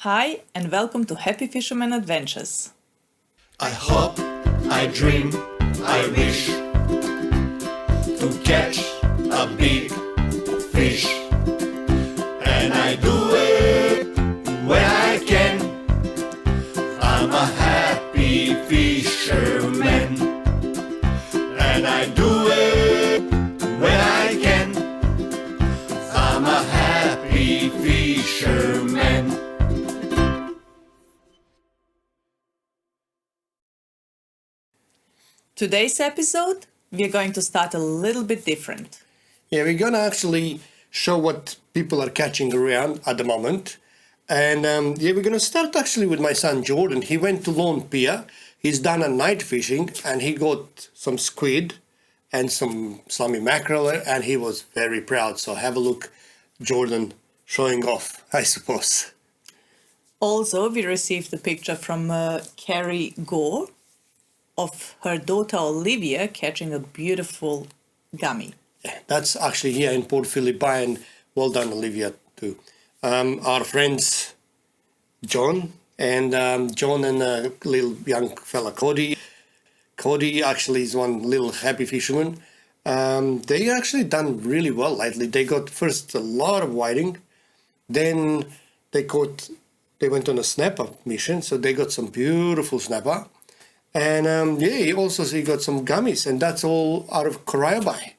Hi and welcome to Happy Fisherman Adventures. I hope, I dream, I wish to catch a big fish, and I do it when I can. I'm a happy fisherman, and I do it when I can. I'm a happy fisherman. Today's episode, we're going to start a little bit different. Yeah, we're going to actually show what people are catching around at the moment. And we're going to start actually with my son Jordan. He went to Lone Pier. He's done a night fishing and he got some squid and some slimy mackerel and he was very proud. So have a look, Jordan showing off, I suppose. Also, we received a picture from Carrie Gore of her daughter Olivia catching a beautiful gummy. Yeah, that's actually here in Port Phillip Bay, and well done, Olivia, too. Our friends John and a little young fella, Cody. Cody actually is one little happy fisherman. They actually done really well lately. They got first a lot of whiting, then they went on a snapper mission, so they got some beautiful snapper. And he got some gummies, and that's all out of Corio Bay.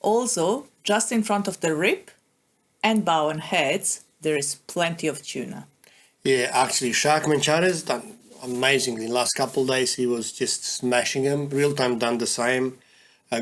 Also, just in front of the rip and Bowen Heads, there is plenty of tuna. Yeah, actually, Sharkman Charters done amazingly. Last couple of days, he was just smashing them. Real Time done the same.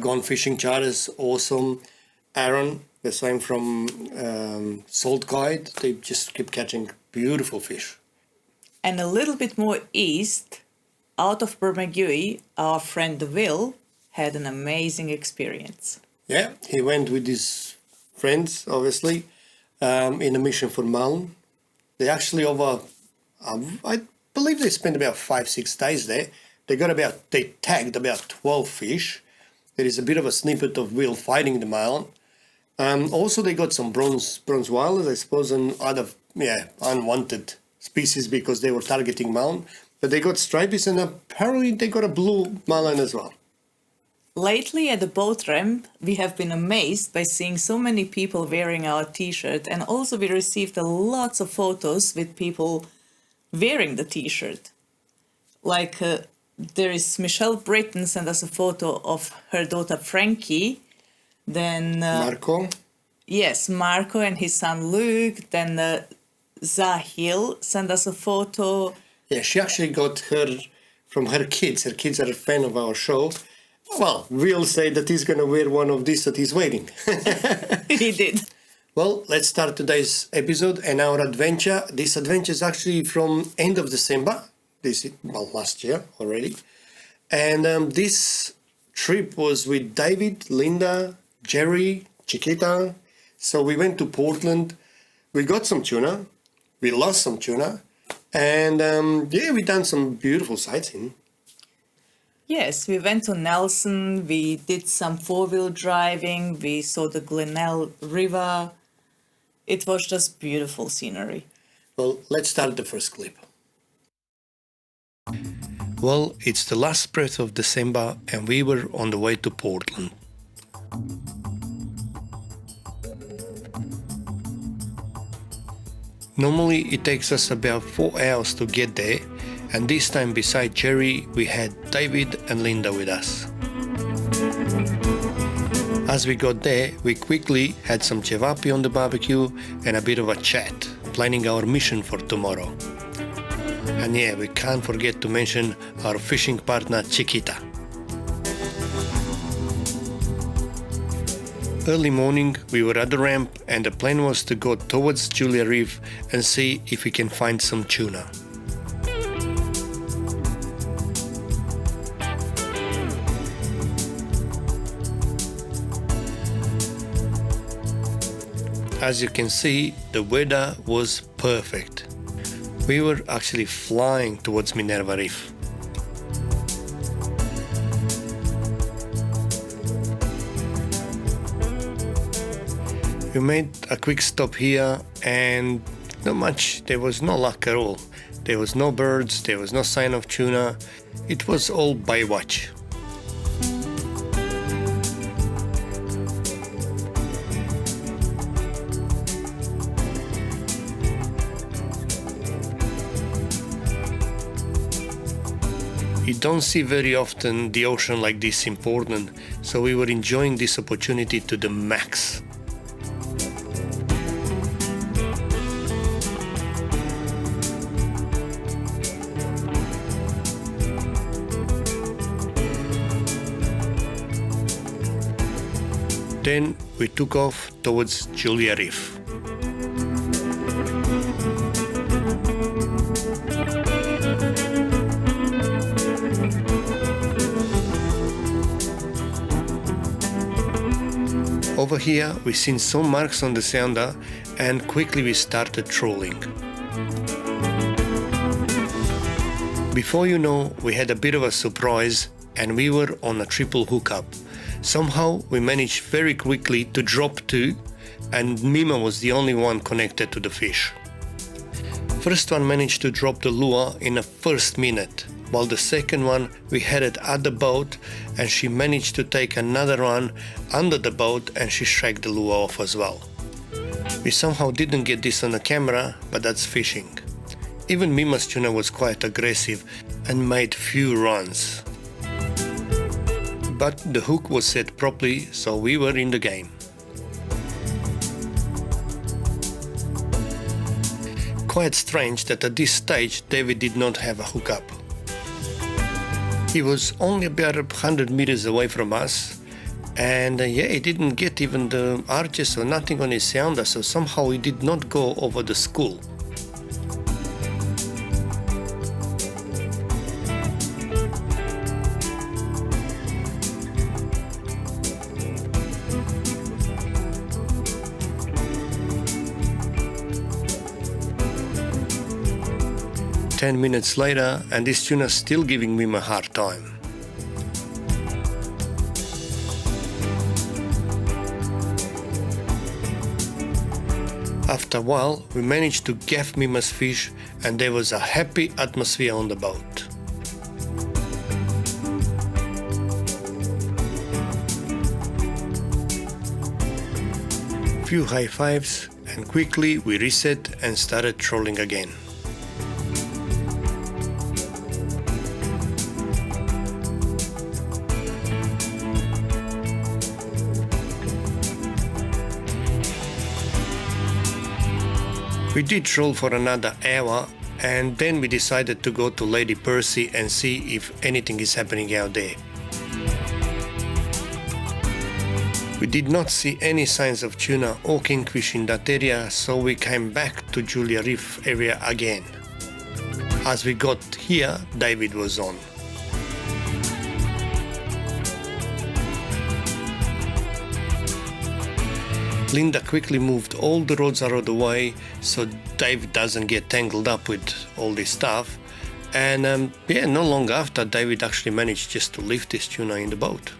Gone Fishing Charters, awesome. Aaron, the same from Salt Guide. They just keep catching beautiful fish. And a little bit more east, out of Bermagui, our friend Will had an amazing experience. Yeah, he went with his friends, obviously, in a mission for Malin. They actually I believe they spent about 5-6 days there. They tagged about 12 fish. There is a bit of a snippet of Will fighting the Malin. Also, they got some bronze whalers, I suppose, and other unwanted species because they were targeting Malin. But they got stripies and apparently they got a blue marlin as well. Lately at the boat ramp, we have been amazed by seeing so many people wearing our t-shirt, and also we received lots of photos with people wearing the t-shirt. Like there is Michelle Britton sent us a photo of her daughter Frankie. Then Marco? Yes, Marco and his son Luke. Then Zahil sent us a photo. Yeah, she actually got her from her kids. Her kids are a fan of our show. Well, we'll say that he's going to wear one of these at his wedding. He did. Well, let's start today's episode and our adventure. This adventure is actually from end of December. Last year already. And this trip was with David, Linda, Jerry, Chiquita. So we went to Portland. We got some tuna. We lost some tuna. And we done some beautiful sightseeing. Yes, we went to Nelson, we did some four-wheel driving, we saw the Glenelg River. It was just beautiful scenery. Well, let's start the first clip. Well, it's the last breath of December and we were on the way to Portland. Normally it takes us about 4 hours to get there, and this time beside Jerry we had David and Linda with us. As we got there, we quickly had some cevapi on the barbecue and a bit of a chat, planning our mission for tomorrow. And yeah, we can't forget to mention our fishing partner Chiquita. Early morning, we were at the ramp and the plan was to go towards Julia Reef and see if we can find some tuna. As you can see, the weather was perfect. We were actually flying towards Minerva Reef. We made a quick stop here and Not much, there was no luck at all. There was no birds, there was no sign of tuna. It was all by watch. You don't see very often the ocean like this in Portland, so we were enjoying this opportunity to the max. Then we took off towards Julia Reef. Over here we seen some marks on the sounder and quickly we started trolling. Before you know, we had a bit of a surprise and we were on a triple hookup. Somehow we managed very quickly to drop two and Mima was the only one connected to the fish. First one managed to drop the lure in the first minute, while the second one we had it at the boat and she managed to take another run under the boat and she shragged the lure off as well. We somehow didn't get this on the camera, but that's fishing. Even Mima's tuna was quite aggressive and made few runs. But the hook was set properly, so we were in the game. Quite strange that at this stage David did not have a hookup. He was only about 100 meters away from us and he didn't get even the arches or nothing on his sounder, so somehow he did not go over the school. Ten minutes later, and this tuna's still giving me a hard time. After a while, we managed to gaff Mima's fish and there was a happy atmosphere on the boat. Few high fives and quickly we reset and started trolling again. We did troll for another hour and then we decided to go to Lady Percy and see if anything is happening out there. We did not see any signs of tuna or kingfish in that area, so we came back to Julia Reef area again. As we got here, David was on. Linda quickly moved all the rods out of the way so Dave doesn't get tangled up with all this stuff. And not long after, David actually managed just to lift this tuna in the boat.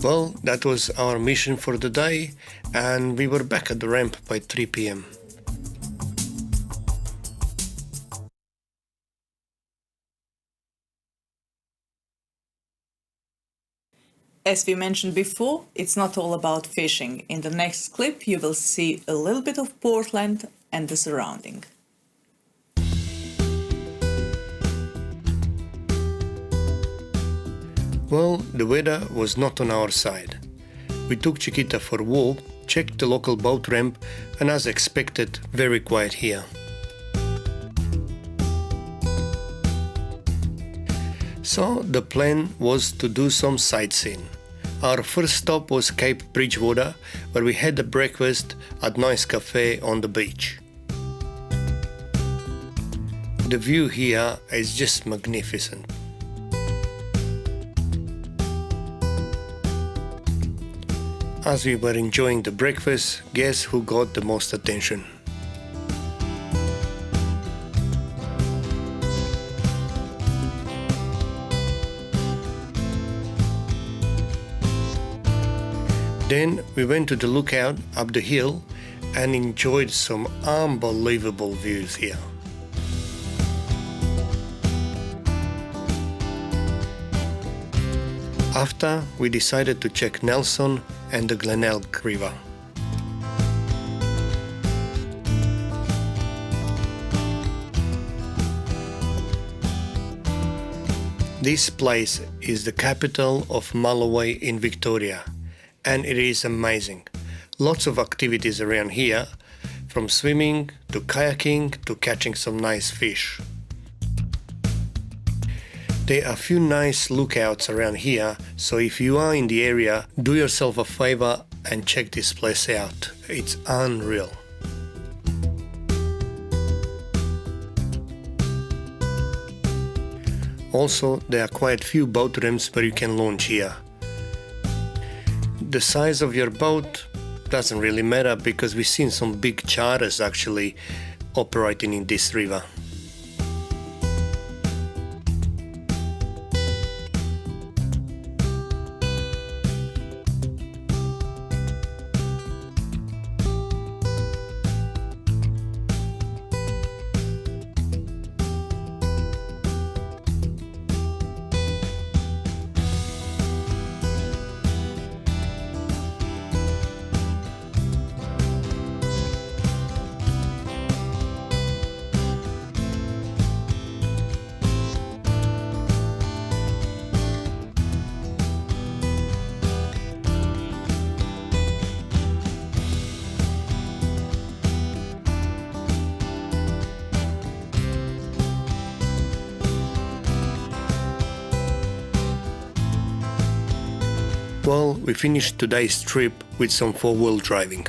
Well, that was our mission for the day and we were back at the ramp by 3 p.m. As we mentioned before, it's not all about fishing. In the next clip, you will see a little bit of Portland and the surrounding. Well, the weather was not on our side. We took Chiquita for a walk, checked the local boat ramp, and as expected, very quiet here. So the plan was to do some sightseeing. Our first stop was Cape Bridgewater, where we had a breakfast at nice cafe on the beach. The view here is just magnificent. As we were enjoying the breakfast, guess who got the most attention? Then we went to the lookout up the hill and enjoyed some unbelievable views here. After, we decided to check Nelson and the Glenelg River. This place is the capital of Mulloway in Victoria, and it is amazing. Lots of activities around here, from swimming to kayaking to catching some nice fish. There are a few nice lookouts around here, so if you are in the area, do yourself a favor and check this place out. It's unreal. Also, there are quite a few boat ramps where you can launch here. The size of your boat doesn't really matter because we've seen some big charters actually operating in this river. Well, we finished today's trip with some four-wheel driving.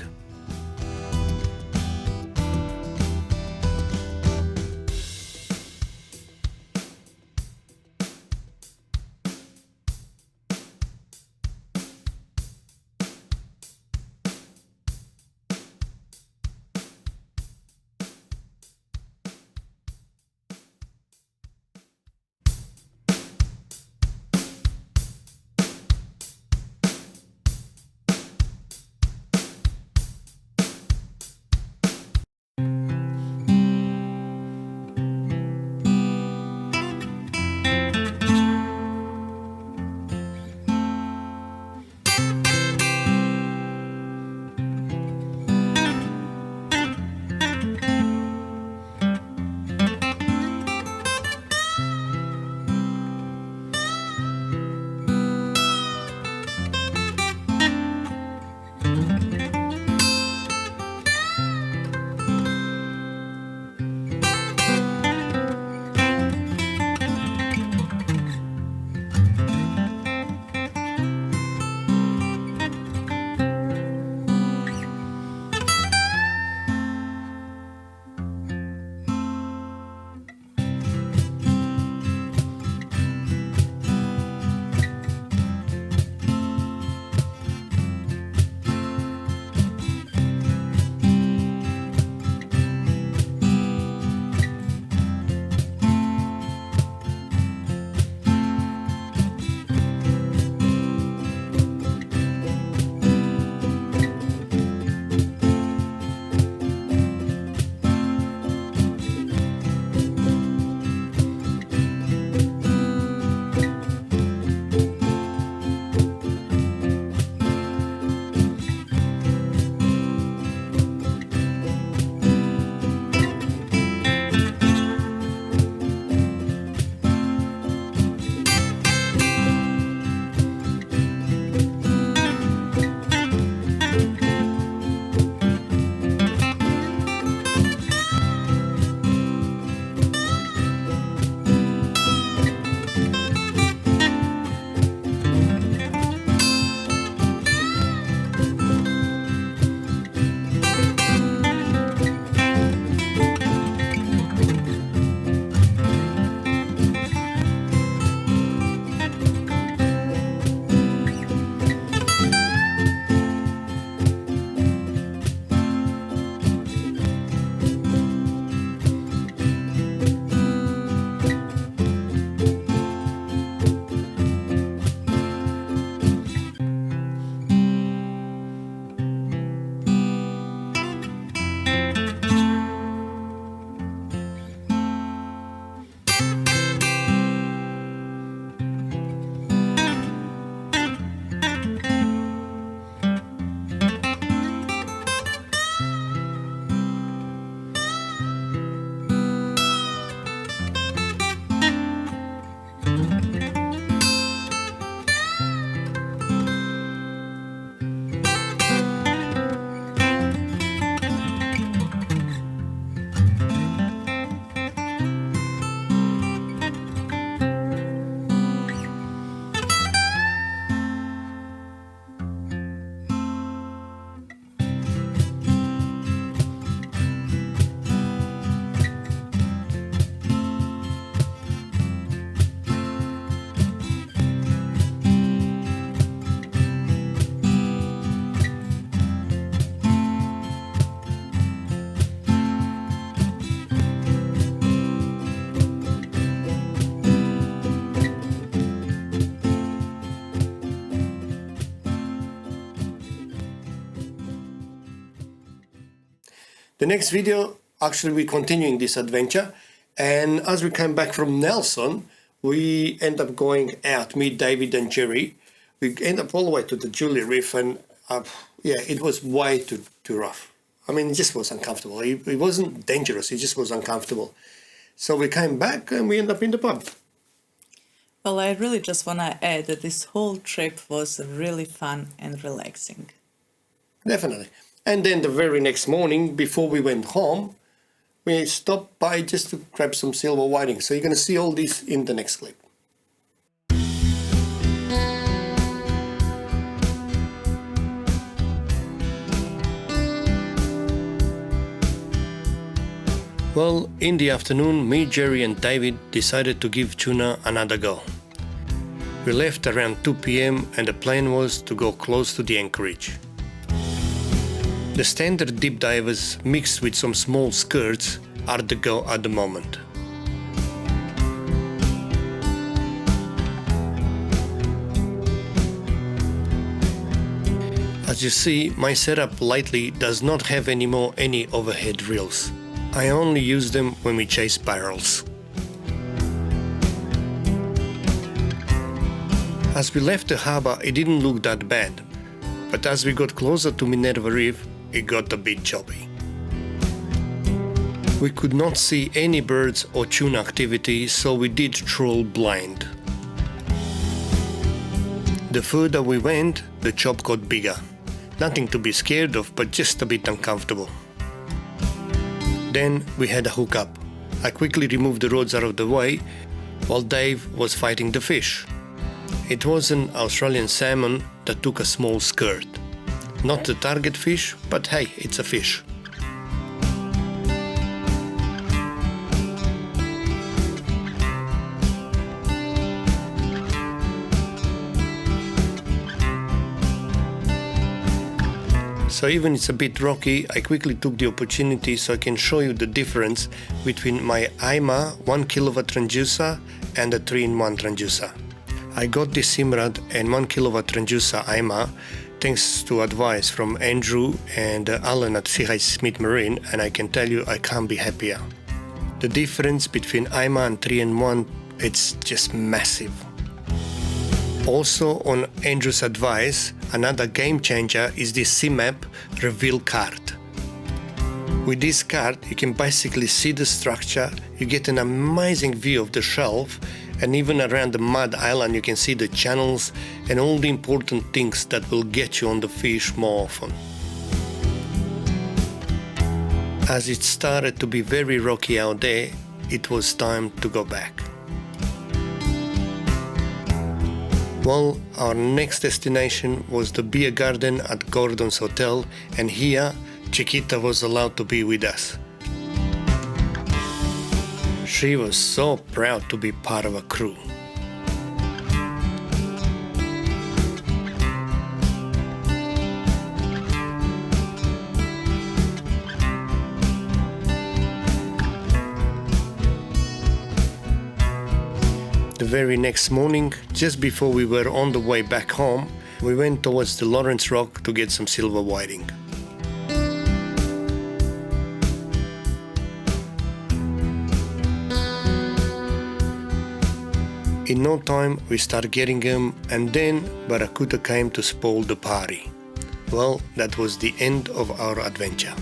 next video, actually, we're continuing this adventure. And as we came back from Nelson, we end up going out, me, David and Jerry. We end up all the way to the Julia Reef, and it was way too rough. I mean, it just was uncomfortable. It wasn't dangerous, it just was uncomfortable. So we came back and we ended up in the pub. Well, I really just want to add that this whole trip was really fun and relaxing. Definitely. And then the very next morning, before we went home, we stopped by just to grab some silver whiting. So you're going to see all this in the next clip. Well, in the afternoon, me, Jerry and David decided to give tuna another go. We left around 2 p.m. and the plan was to go close to the anchorage. The standard deep divers mixed with some small skirts are the go at the moment. As you see, my setup lately does not have anymore any overhead reels. I only use them when we chase barrels. As we left the harbour, it didn't look that bad, but as we got closer to Minerva Reef, it got a bit choppy. We could not see any birds or tuna activity, so we did troll blind. The further we went, the chop got bigger. Nothing to be scared of, but just a bit uncomfortable. Then we had a hookup. I quickly removed the rods out of the way while Dave was fighting the fish. It was an Australian salmon that took a small skirt. Not the target fish, but hey, it's a fish. So even it's a bit rocky, I quickly took the opportunity so I can show you the difference between my IMA 1 kilowatt transducer and the 3-in-1 transducer. I got this Simrad and 1 kilowatt transducer IMA thanks to advice from Andrew and Alan at CH Smith Marine, and I can tell you I can't be happier. The difference between IMA and 3-in-1, it's just massive. Also, on Andrew's advice, another game changer is this CMAP reveal card. With this card, you can basically see the structure, you get an amazing view of the shelf, and even around the mud island you can see the channels and all the important things that will get you on the fish more often. As it started to be very rocky out there, it was time to go back. Well, our next destination was the beer garden at Gordon's Hotel, and here Chiquita was allowed to be with us. She was so proud to be part of a crew. The very next morning, just before we were on the way back home, we went towards the Lawrence Rock to get some silver whiting. In no time we started getting them, and then Barracuda came to spoil the party. Well, that was the end of our adventure.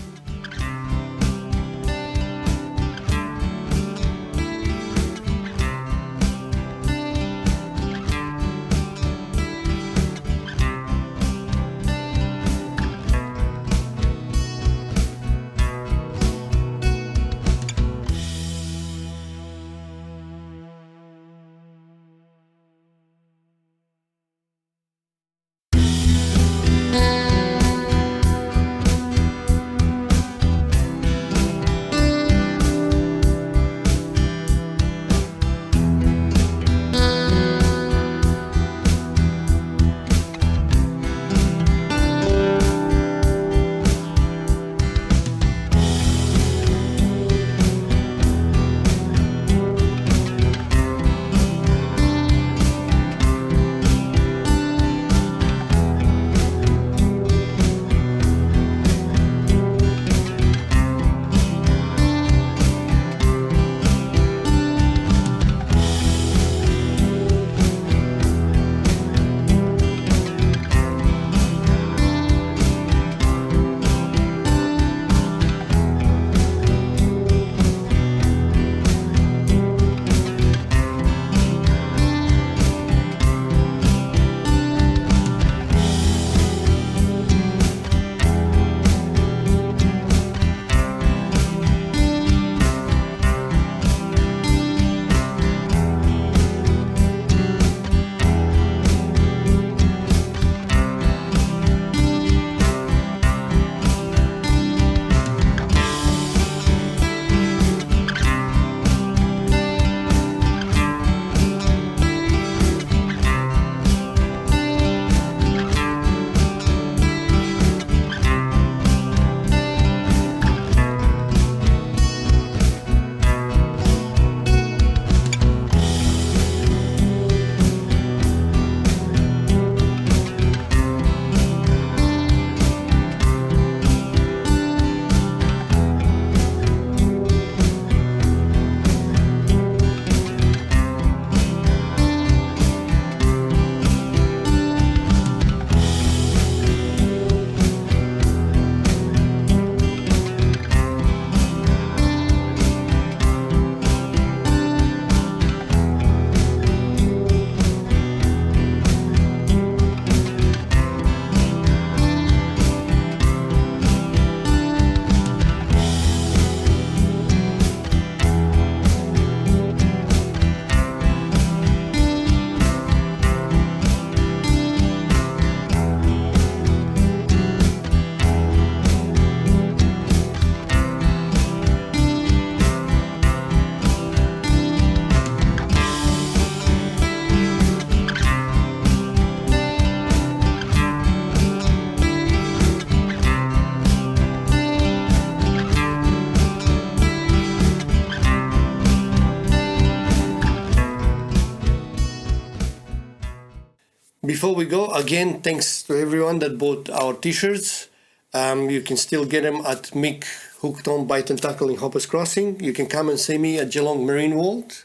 Before we go, again, thanks to everyone that bought our t-shirts. You can still get them at Mick Hooked On by Tentacle in Hoppers Crossing. You can come and see me at Geelong Marine World.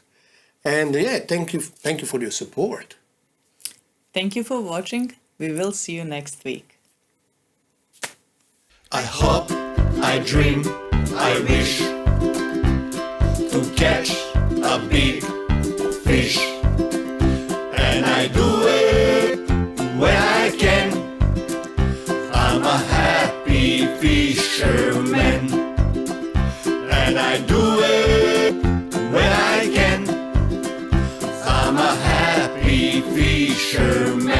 And yeah, thank you for your support. Thank you for watching. We will see you next week. I hope, I dream, I wish to catch a big fish. And I do it when I can. I'm a happy fisherman. And I do it when I can. I'm a happy fisherman.